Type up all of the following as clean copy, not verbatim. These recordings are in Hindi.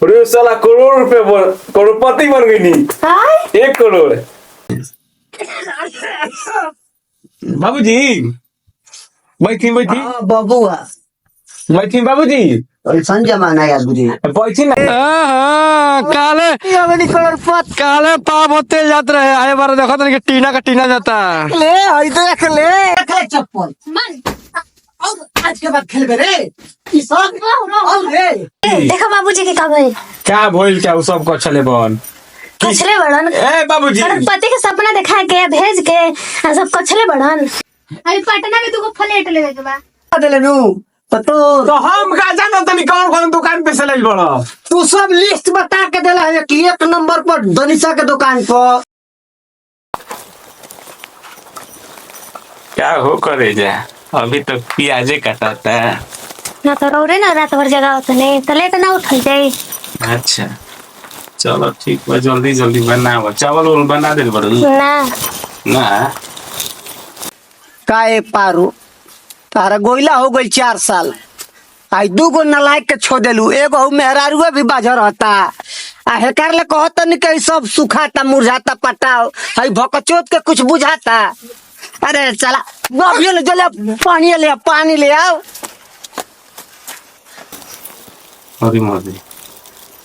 अरे साला करोड़ रुपए करोड़पति बन गई नी। हाँ 1 करोड़। बाबूजी बैठी बैठी बबुआ बैठी बाबूजी ऐसा जमाना है बुझी बैठी ना। काले काले पाप होते जाते रहे आए बार देखो तो टीना का टीना जाता ले आई देख ले चप्पल और आज के बाद खेल रे ई सब और रे देखो बाबूजी के का भइल क्या भइल क्या सब को चले बन कछले बड़न ए बाबूजी पति के सपना देखा के भेज के सब कछले बड़न अभी पटना में तुको फ्लैट लेवे के बा देले नु तो हम का जानो तनी कौन कौन दुकान पे से ले बड़ो तू सब लिस्ट बता के देला है कि 1 नंबर पर दनिशा के दुकान पर क्या हो करे जा अभी तक प्याजे कटाता है ना तो रोरे ना रात भर जगह होत नहीं तले तो ना उठल जाई। अच्छा चलो ठीक बा जल्दी जल्दी बनाओ चावल उल बना दे बड़ू ना ना काए पारू तारा गोइला हो गई 4 साल आई 2 गो नलायक के छो देलू एगो मेहरारुआ भी बाजर रहता आ हेकर ले कहत नहीं कि सब सुखाता मुरझाता पटाओ हई भकचोत के कुछ बुझाता अरे चला अभी ले जले पानी ले आओ अरे मोदी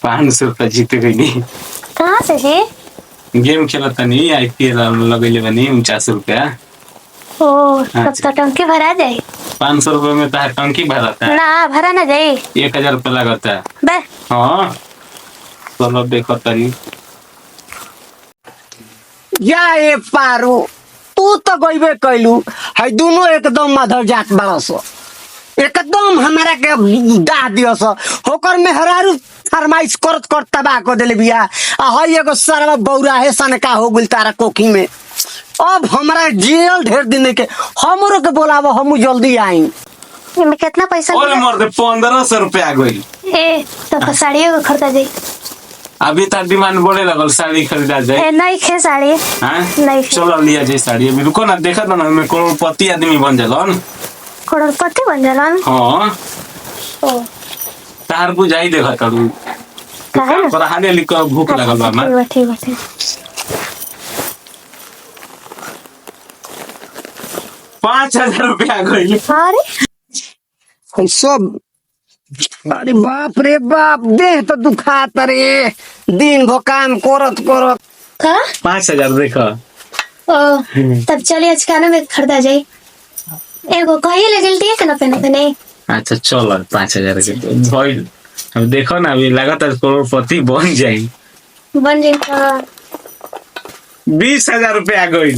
500 रुपया जीत गई नहीं कहां से जी गेम खेलता नहीं आईपीएल लगेले बनी 49 रुपया ओ तब तो टंकी भरा जाए 500 रुपये में तार टंकी भराता है ना भरा ना जाए 1000 रुपया लगता है बे हाँ चलो देखो तनी या ए पारू तू तो गईबे कैलू हई दोनों एकदम मधर जात बड़स एकदम हमारा के डाह दियस होकर मेहरारू फरमाइश करत कर तबाह को देले बिया आ हई एगो सरवा बौरा है सनका हो गेल तारा कोखी में अब हमरा जेल ढेर दिन के हमरो के बोलावो हम जल्दी आई इनमें कितना पैसा और मर्द 1500 रुपया गई ए तो साड़ियों को खरीदा जाए अभी तक डिमांड बढ़े लगल साड़ी खरीदा जाए ए नहीं खे साड़ी हाँ नहीं खे चलो लिया जाए साड़ी अभी रुको ना देखा था ना हमें करोड़पति आदमी बन जालन करोड़पति बन जालन हाँ ओ तार बुझाई देखा करू काहे ना पर हाने लिख भूख लगल बा हमार ठीक बा 5000 रुपया गई अरे हई सब अरे बाप रे बाप देह तो दुखात रे दिन भो काम करत करत का 5000 देखा ओ तब चलिए आज खाना में खरीदा जाए एगो कहिए ले जल्दी है ना पहने नहीं अच्छा चलो 5000 के भइल अब देखो ना अभी लगातार करोड़पति बन जाई बन जाए 20000 रुपया गई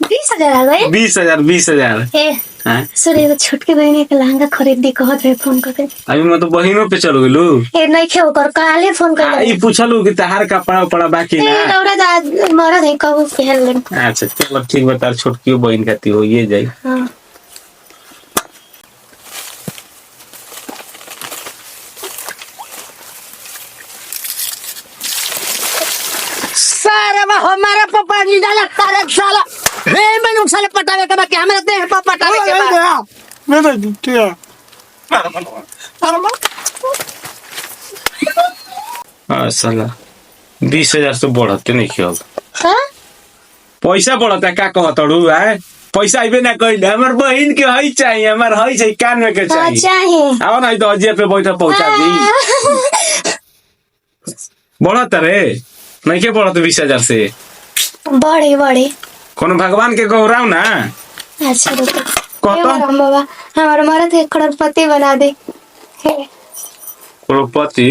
20,000 आ गए 20000 ए हाँ सॉरी एगो छोटके बहन के लहंगा खरीद दी कहत रहे फोन करके अभी मैं तो बहिनों पे चलो गेलू ए नहीं खे ओकर काले फोन कर ई पूछलू कि तहार कपड़ा उपड़ा बाकी ए ना लौरा दा मरद है कहू पहन ले अच्छा चलो ठीक बता छोटकी बहन खाती हो ये जाई हां सारे बा हमारे पापा जी डाला तारे साला हे मैंने साले पटावे के बाकी हमारे देह पर पटावे के बा मैं तो क्या हाँ साला 20000 तो बढ़ते नहीं क्यों का पैसा बढ़ता क्या कहतड़ू है पैसा आइबे ना कइले हमर बहिन के हई चाहिए हमर हई छै कान में के चाहिए चाहिए आओ ना तो अजय पे बैठा पहुंचा दी बढ़त रे नहीं के बढ़त 20000 से बड़े बड़े कोनो भगवान के गौराव ना अच्छा रुको कहतो राम बाबा हमारा मरद है करोड़पति बना दे करोड़पति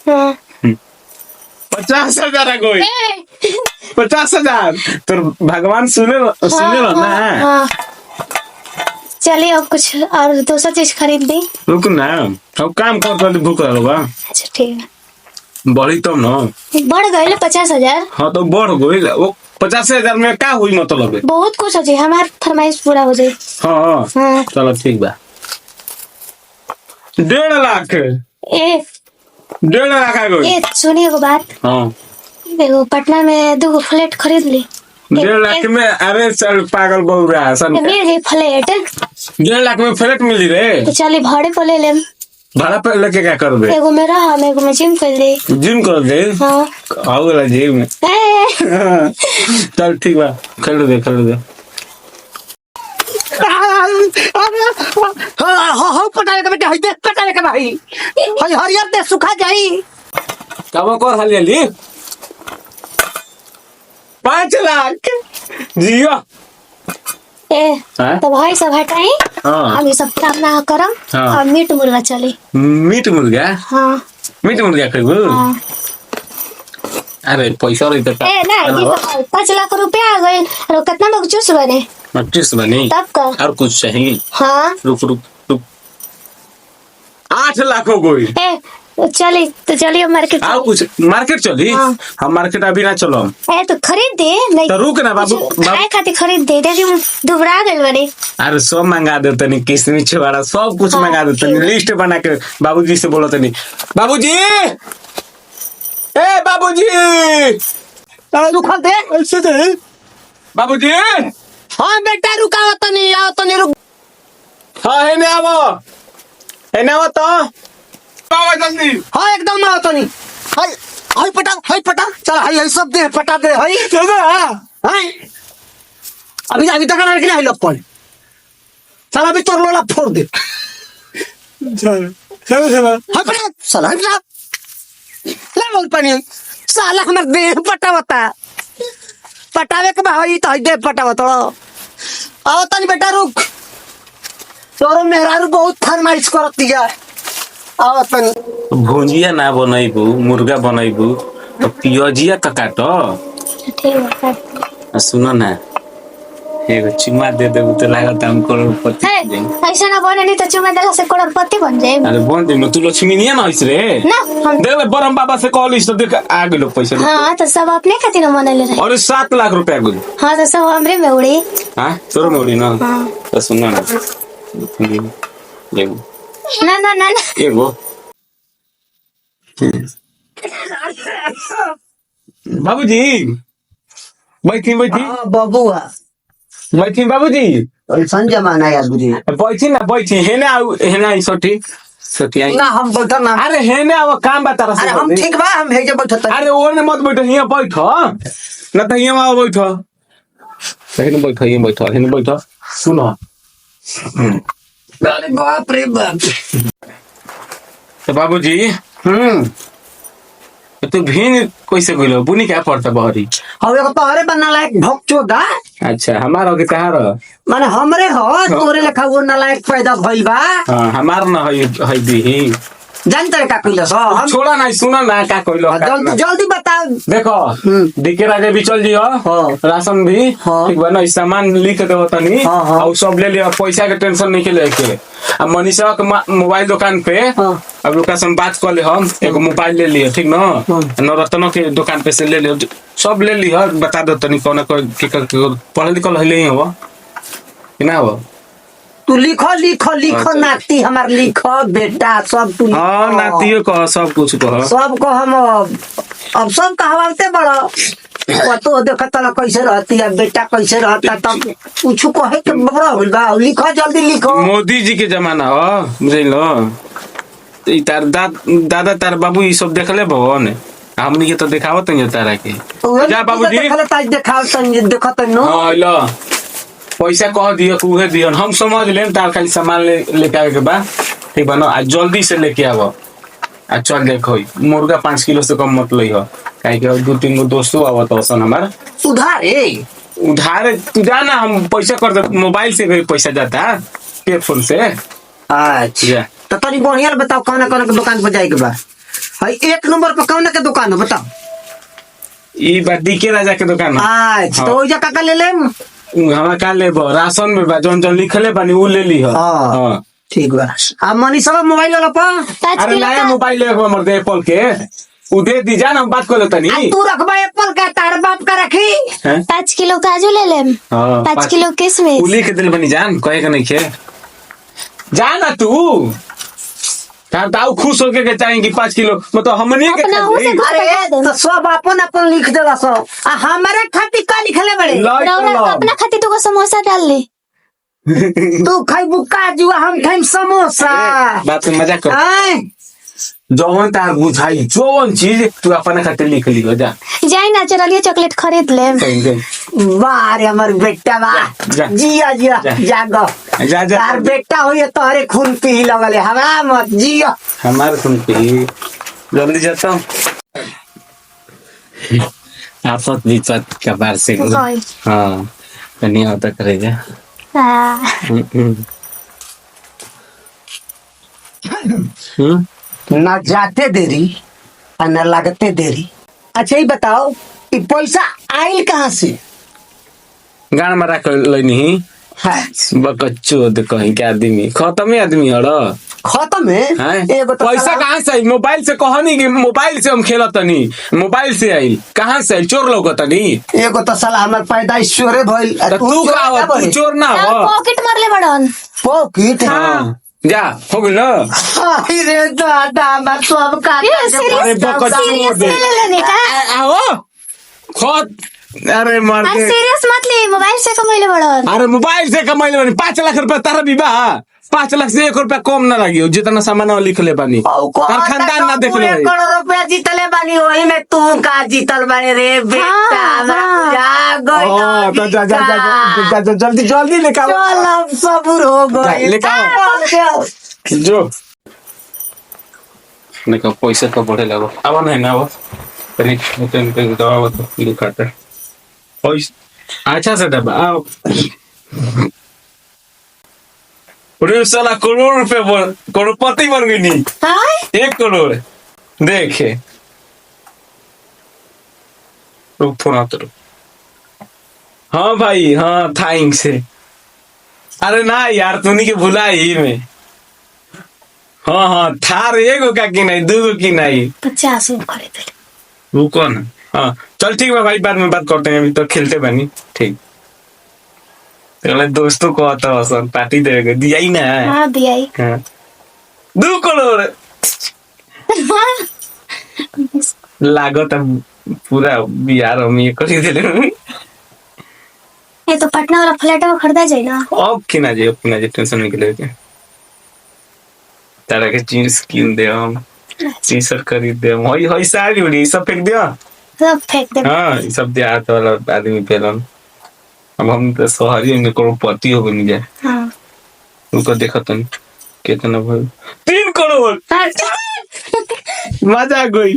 हां 50,000 आ गई 50,000 तो भगवान सुने ना हाँ चलिए अब कुछ और दूसरा चीज खरीद दी रुक ना अब काम कर भूख रहा बा अच्छा ठीक है बढ़ी तब ना बढ़ गए 50,000 हाँ तो बढ़ गई वो 50,000 में क्या हुई मतलब है बहुत कुछ हो जाए हमार फरमाइश पूरा हो जाए हाँ हाँ चलो ठीक बा 1.5 लाख ए 1.5 लाख आ गई ए सुनिए एगो बात हाँ एगो पटना में 2 फ्लैट खरीद ली 1.5 लाख में अरे चल पागल बहु रहा सन मिल गई फ्लैट 1.5 लाख में फ्लैट मिली रे तो चलिए भाड़े पर ले लेम भाड़ा पे लेके क्या करबे? एगो में रह एगो में जिम कर दे। जिम कर दे। हाँ आओ वाला जिम में। ए, चल ठीक बा, खेल दे। हो पटाले के बेटा हई दे पटाले के भाई हई हरियर दे सुखा जाई कब कर हाली 5 लाख जियो। ए हाँ? तो भाई सब हटाई। हाँ। हम ये सब काम ना करम। हाँ। और मीट मुर्गा चली। मीट मुर्गा हाँ खेबू? हाँ। अरे पैसा रही तो ए ना ये सब 5 लाख रुपया आ गए और कितना लोग चूस बने 25 बनी। तब का। और कुछ चाहिए? हाँ रुक 8 लाख हो गई। ए चली तो चलिए मार्केट। और कुछ मार्केट चली? हाँ। हम मार्केट अभी ना चलो। ए तो खरीद दे नहीं तो रुक ना बाबू। खाए खातिर खरीद दे देखी दुबरा गइल बनी। अरे सब मंगा दे तनी, किशमिश छुआरा सब कुछ हाँ, मंगा दे तनी, ठीक है। लिस्ट बना के बाबूजी से बोलो तनी। बाबूजी, ए बाबूजी, रुखा दे बाबूजी, हां बेटा रुका आओ तनी रुक हाँ हेने आवो तो आओ जल्दी। हां एकदम आओ तनी हई पटा चल हई सब दे पटा दे हई हां अभी तक लड़की नहीं लोग पर चल अभी तोर लोला फोड़ दे चल हां पटा साला ले बोल पानी साला हमर दे पटावता पटावे के भाई तो हई दे पटावत आओ तनी बेटा रुक तोरो मेहरारू बहुत फरमाइश करत दिया आओ तनी भुंजिया ना बनाइबू, मुर्गा बनाइबू तो पियजिया तो काटो। ठीक है सुनो ना, एगो चुमा दे देबू तो लागत हम करोड़पति बन जाएंगे। ऐसा ना बने नहीं तो चुमा देला से करोड़पति बन जाए अरे बन दे तू लक्ष्मीनिया ना होइस रे ना हम। देख ले बरम बाबा से कॉल तो देख आ गेलो पैसा। हाँ तो सब अपने खातिर न मनले रहे। और 7 लाख रुपया गुल। हाँ तो सब हमरे में उड़ी। हाँ तोर मोड़ी ना। हाँ। तो सुनो ना, एगो ना एगो बाबूजी बैठी हां बबुआ बाबूजी ऐसा जमाना यार बुझी बैठी हेने आई सोटी आई ना हम बैठा ना अरे हेने अब काम बता रहा अरे हम ठीक बा हम भेजे बैठत अरे ओने मत बैठो हियां बैठो ना तो हियां आओ बैठो हेने बैठो सुनो अरे बाप रे बाप तो बाबूजी तो भीन कैसे गइलो बुनी क्या पड़ता बहरी? हम एगो तोहरे बनना लायक भोगचोदा अच्छा हमारा के कहां रह? माने हमरे हो तोरे लेखा वो नालायक पैदा भइल बा हां हमार ना है दी जानते का कइलो सो हम छोड़ा नहीं सुना ना का कइलो जल्दी जल्दी बताओ देखो दिखे राजे भी चल जियो। हाँ। राशन भी हाँ। ठीक बा ना सामान लिख देबो तनी हाँ, हाँ। और सब ले लियो पैसा के टेंशन नहीं के लेके। अब मनीषा के मोबाइल दुकान पे हाँ। अब लोग से बात कर ले हम एगो मोबाइल ले लियो ठीक ना नवरत्न के दुकान पे से ले लियो सब ले लियो बता दो तनी कौन पढ़े लिखल हले हो कि ना हो? तू लिखो नाती हमार लिखो बेटा सब तू लिखो। हाँ नातियो कह सब कुछ कह सब को हम अब सब कहवाते बड़ा तो देखत ना कैसे रहती है बेटा कैसे रहता तब कुछ कहे के बड़ा होल बा लिखो जल्दी लिखो। मोदी जी के जमाना हो बुझलो ई तार दादा तार बाबू ई सब देखले भवन हमनी के तो देखावत नहीं तारा के जा बाबूजी देखले ताज देखाव तन देखत नो हां लो पैसा कह दियो उहे दियो हम समझ लेम तार खाली सामान लेके आवे के बा ठीक बा ना आज जल्दी से लेके आवो आ चल देखो मुर्गा 5 किलो से कम मत लई हो काहे के 2-3 गो दोस्तों आवत हसन हमार उधार तू जाना हम पैसा कर दे मोबाइल से भी पैसा जाता पे फोन से। अच्छा तो तनी बढ़िया बताओ कौन के दुकान पर जाए के बा हां एक नंबर पर कौन के दुकान है बताओ? ई बात डीके राजा के दुकान है। अच्छा तो ओजा का ले लेम हमारा का लेबो राशन में बा जौन लिखले बानी उ ले ली हो। हां ठीक बा आ मनीषा मोबाइल वाला पर अरे नया मोबाइल ले हमर दे एप्पल के उ दे दी जा ना बात कर लेता नहीं तू रखबा एप्पल का तार बाप का रखी 5 किलो काजू ले लेम। हाँ, 5 किलो किशमिश उ लिख दिल बनी जान कहे के नहीं खे जाना तू तार दाऊ खुश होके के चाहेंगे 5 किलो मतलब हमने के अपना हो से अरे तो सब अपन लिख देला सो आ हमारे खातिर का लिखले बड़े रौनक अपना खातिर तो समोसा डाल ले तू खाइबू काजू हम खाइम समोसा। बात में मजाक कर। आय जौन तार बुझाई जौन चीज तू अपने खातिर लिख लियो जा। जाई ना चलिए चॉकलेट खरीद ले। कहीं कहीं वाह रे हमर बेटा वाह। जा। जिया जिया जा। जागो। जा जा तार बेटा होइए तोहरे खून पी लगले हमरा मत जियो। हमारे सुन पे जल्दी जाता हूँ। आफत विपत का बार से ओए। हाँ कहीं होता करेगा। ना जाते देरी और ना लगते देरी। अच्छा ये बताओ ये पैसा आइल कहाँ से? गान मारा कर लेनी है बकच्चो दे कहीं के आदमी खत्म ही आदमी हड़ो। खत्म है। एगो तो पैसा साला- कहाँ से आई? मोबाइल से कहनी कि मोबाइल से हम खेलत तनी मोबाइल से आई कहाँ से आई? चोर लोग तनी एगो तो साला हमर पैदाइश चोरे भइल। तू का हो? तू चोर ना हो। पॉकेट मार ले बड़न। पॉकेट। हाँ जा हो गइल ना। अरे दादा मैं सब का ये serious- अरे बकच्चो serious दे ले लेने का। आओ खत अरे मार अरे दे। सीरियस मत ले, मोबाइल से कमाइले बड़न। अरे मोबाइल से कमाइले बानी 5 लाख रुपया तारा विवाह 5 लाख से 1 रुपया कम ना लगी जितना सामान लिख ले बानी तार खानदान ना देख ले। 1 करोड़ रुपया जीतले बानी वही में तू का जीतल बारे रे बेटा। हाँ, हमरा हाँ। बुझा गइल। हाँ, तो जा जा जा जा जा जा जल्दी जल्दी निकाल चल अब सबूर हो गई। लेके आओ। जो निकाल पैसा तो बढ़े लगो अब नहीं ना वो तनी दवा तो दुखाता है पैसा अच्छा से डब्बा आओ। अरे साला करोड़ रुपए करोड़पति बन गई नहीं हाय 1 करोड़ देखे रुक फोन आता रुक। हाँ भाई हाँ थैंक्स अरे ना यार तूने के भुला ही में। हाँ हाँ थार 1 का की नहीं 2 की नहीं 50 में खरीद ले। वो कौन है? हाँ चल ठीक है भाई बाद में बात करते हैं अभी तो खेलते बनी ठीक। तो दोस्तों को आता है पार्टी देगा दिया ही ना है। हाँ दिया ही। हाँ 2 करोड़ लागत अब पूरा बिहार हम ये कर ही दे। ये तो पटना वाला फ्लैट में खरीदा जाए ना। अब किना जे टेंशन निकले के तारा के जींस किन दे हम टी शर्ट खरीद दे हम होई साड़ी उड़ी सब फेंक दिया। सब फेंक दे। हाँ ये सब देहात वाला आदमी पेलन अब हम तो शहरी में करोड़पति हो गए जाए। हाँ उनको देखा तो कितना भाई 3 करोड़ मजा आ गई।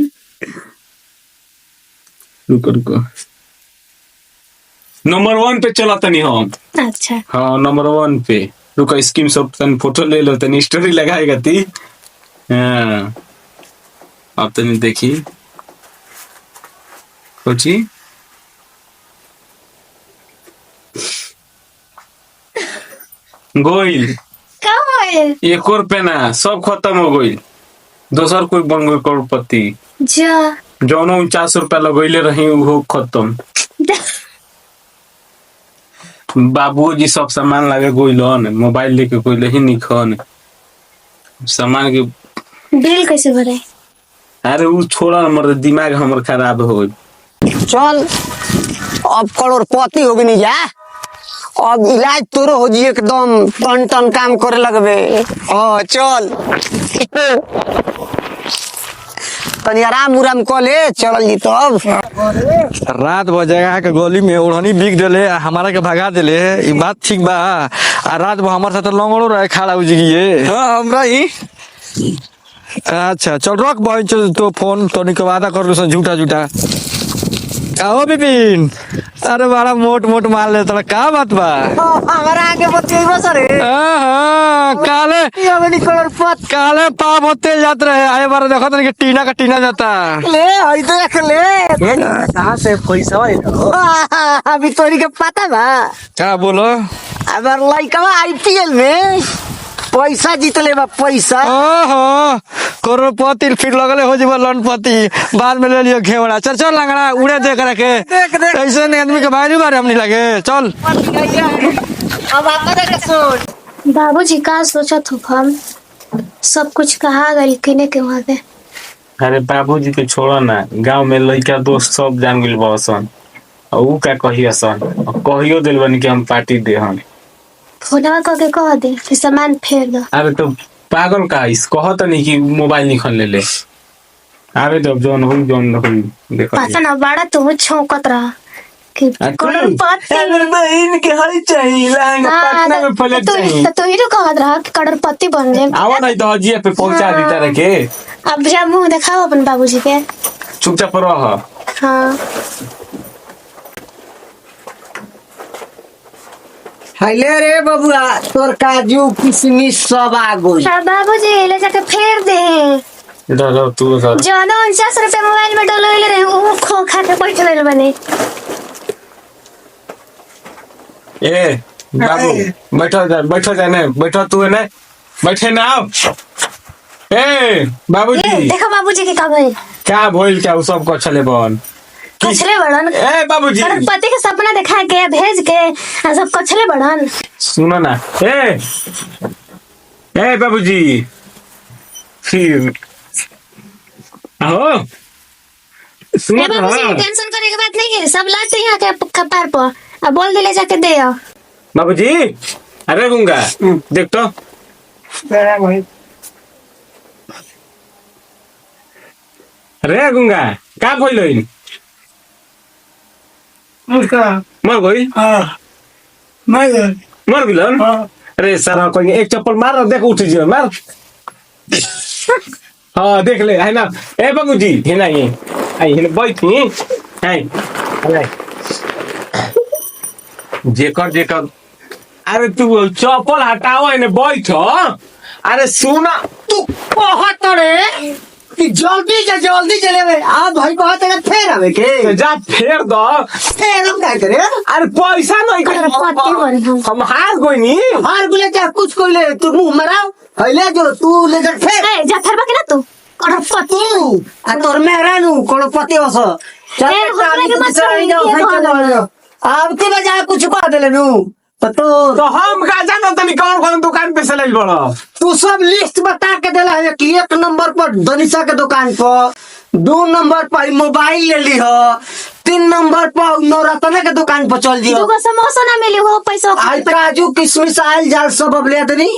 रुको रुको नंबर 1 पे चला तनी हम। अच्छा हाँ नंबर 1 पे रुको स्कीम सब तनी फोटो ले लो तनी स्टोरी लगाएगा ती। हाँ अब तनी देखी कोची गोइल कब है 1 रुपया ना सब खत्म हो गई दोसर कोई बन गई करोड़पति जा जौनो 49 रुपया लगैले रही वो खत्म। बाबूजी सब सामान लगे गोइलन मोबाइल लेके कोई ही निखन सामान के बिल कैसे भरे? अरे वो छोड़ा हमर दिमाग हमर खराब हो गई। चल अब करोड़पति हो गई जा। अब इलाज तोरो हो जी एकदम टन टन काम करे लगबे। हाँ चल तनी आराम उराम कर ले चल जी। तो अब रात भर जगह के गली में ओढ़नी बिक देले आ हमारा के भगा देले ई बात ठीक बा। आ रात भर हमारे साथ लंगड़ो रहे खड़ा उजगिए। हाँ हमरा ही अच्छा चल रख भाई चल तो फोन तो निको वादा कर लो झूठा झूठा। आओ बिपिन अरे बड़ा मोट मोट मार ले तोरा का बात बा? हमारा आगे बतिएबो सरे काले करोड़पति काले पाप होते जात रहे आए बार देखो तनी के टीना का टीना जाता। ले हई देख ले कहाँ से पैसा अभी तोरी के पता बा क्या बोलो? अगर लइकवा आईपीएल में पैसा जीतले बा पैसा। ओहो करोड़पति फिर लगले हो जीवा लनपति बाद में ले लियो घेवड़ा। चल चल लंगड़ा उड़े देख रखे देख देख ऐसे नहीं आदमी के बारे बारे हम नहीं लगे चल। अब आप देख सुन बाबूजी का सोचा तो हम सब कुछ कहा गई किने के वहां पे। अरे बाबूजी के छोड़ो ना गांव में लड़का दोस्त सब जान गइल बसन और ऊ का कहियो सन कहियो दिल बनी कि हम पार्टी दे हम फोनवा करके कह दे कि सामान फेर दो। अरे तो पागल का इस कहत नहीं कि मोबाइल निखन ले ले। अरे जब जोन देखो पता ना बड़ा तू छौकत रहा कि करोड़पति। अरे बहन के हई चाहिए लहंगा पटना में फ्लैट चाहिए। तो ही तो कहत रहा कि करोड़पति बन जाए। आवा नहीं तो अजिया पे पहुंचा दी तरह के। अब जा मुंह दिखाओ अपन बाबूजी के। चुपचाप रह। हाँ हाइले रे बबुआ तोर काजू किशमिश सब आ गई। बाबूजी ले जाके फेर दे। डरो तू सर। ज्यादा 49 रुपए मोबाइल में डलवाइले रहे वो खो खा के बैठ गइल बने। ए बाबू बैठो जा ने बैठो तू ने बैठे ना आओ। ए बाबूजी देखो बाबूजी के का भइल। क्या भइल क्या उ सब को चले बन कछले बड़न। ए बाबूजी करोड़पति के सपना दिखा के भेज के आ सब कछले बड़न। सुनो ना ए बाबूजी फिर आओ सुनो ना बाबूजी टेंशन करे के बात नहीं है सब लाते यहाँ के कपार पर अब बोल दिले जाके दे आओ। बाबूजी अरे गूंगा देख तो अरे गूंगा का भइल मर गई मर गइल अरे सारा कोई एक चप्पल मार देख उठ जियो मार। हाँ देख ले है ना ए बाबूजी है ना ये आई है बैठी है जेकर अरे तू चप्पल हटाओ है बैठ। अरे सुना तू कहत रे कि जल्दी चले आ भाई कहत रे फेर आवे के जा फेर दो फेर हम का करे। अरे पैसा नहीं करोड़पति बन हम हार कोई नहीं हार गुले क्या कुछ कोई ले तू मुंह मराओ पहले जो तू ले जा फेर ए जा फेर बके ना तू करोड़पति। तू आ तोर मेहरानू करोड़पति हस चल ए, हमरा के मत चल जाओ छोड़, भाई चल जाओ। अब के बजा कुछ कह देले नु तो हम का जानो तनी कौन कौन दुकान पे से ले बड़ो। तू सब लिस्ट बता के देला है कि 1 नंबर पर दनिशा के दुकान पर 2 नंबर पर मोबाइल ले ली हो 3 नंबर पर नवरत्न के दुकान पर चल दियो। तुको समोसा ना मिली हो पैसा आई काजू किशमिश आयल जाल सब अब ले दनी।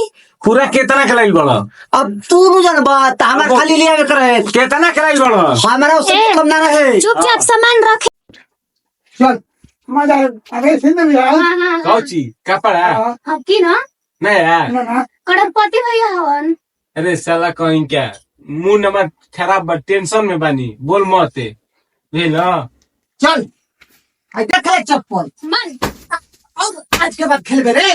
पूरा कितना खिलाई बड़ो अब तू नु जान बात हमार खाली लिया के रहे कितना खिलाई बड़ो हमारा उससे कम ना रहे। चुपचाप सामान रखे। चल मजा अरे सिंध भी आ हाँ कौची कपड़ा अब की ना नहीं यार ना करोड़पति भैया हवन। अरे साला कहीं क्या मुंह नमक खराब बा टेंशन में बानी बोल मत ले लो। चल आई देख ले चप्पल मन और आज के बाद खेलबे रे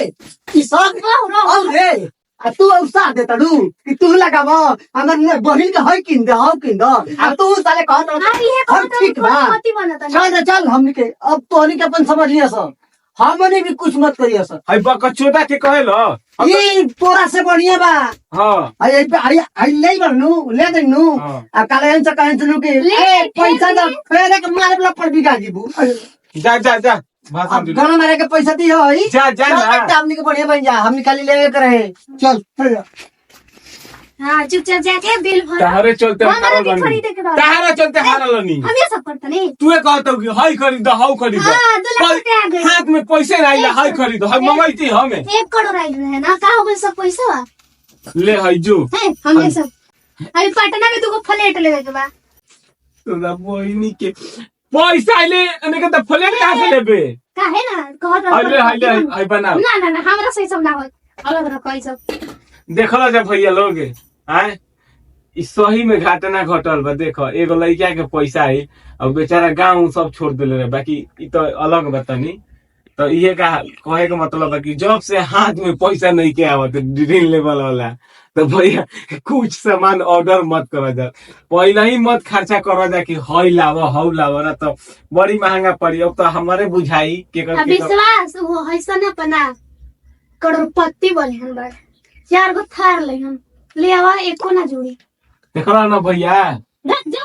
ई सब और रे आ तू औसा देता दू कि तू लगाबो हमर बहिन के हई किन दे आ तू साले कहत अरे ये हम ठीक बा करोड़पति बनता है। चल हमनी के अब तोहनी के अपन समझ लिया सब हमनी भी कुछ मत करिया सब हई बकचोदा के कहे लो ई तोरा से बढ़िया बा हाँ आई ले बनू ले देनु हाँ। आ काले से कहे सुनु के ए पैसा दो फेरे के मारे वाला पर बिगा जीबू जा जा जा भाषण अब दे गाना मारे के पैसा दी होई जा जा ना। हमनी के बढ़िया बन जा हमनी खाली लेवे के रहे चल फिर हाँ चुपचाप जाके बिल भर। तहरे चलते हमारा हारल भी नहीं खरीदे के रहल। तहरे चलते हारल नहीं हम ये सब करते नहीं। तू कहतो कि हई खरीद हऊ खरीद हाँ, 2 लाख रुपया आ गए। हाथ में पैसे नहीं ला हई खरीद हई मंगाई हमें 1 करोड़ आई रहे ना का हो गए सब पैसा बा ले हई जो है हम ये सब अभी पटना में तुको फ्लैट लेवे के बा। तोरा बहिनी के पैसा ले अने के त फ्लैट कहां से लेबे का है ना कहत हई बनाओ ना ना ना हमरा से सब ना होय अलग रख ई सब। देखला जब भैया लोग आए ई सही में घाटना घटल बा। देखो एगो लड़का के पैसा है अब बेचारा गांव सब छोड़ देले रहे बाकी ई तो अलग बतानी तो ये का कहे के मतलब है कि जब से हाथ में पैसा नहीं के आवत ड्रीम लेवल वाला तो भैया कुछ सामान ऑर्डर मत करा जा पहले ही मत खर्चा करा जा कि हई लावा हऊ लावा ना तो बड़ी महंगा पड़ी। अब तो हमारे बुझाई के अब विश्वास वो हैसा ना पना करोड़पति बने हम बड़ 4 गो थार ले हम ले आवा एको ना जोड़ी देखला ना भैया जा जा।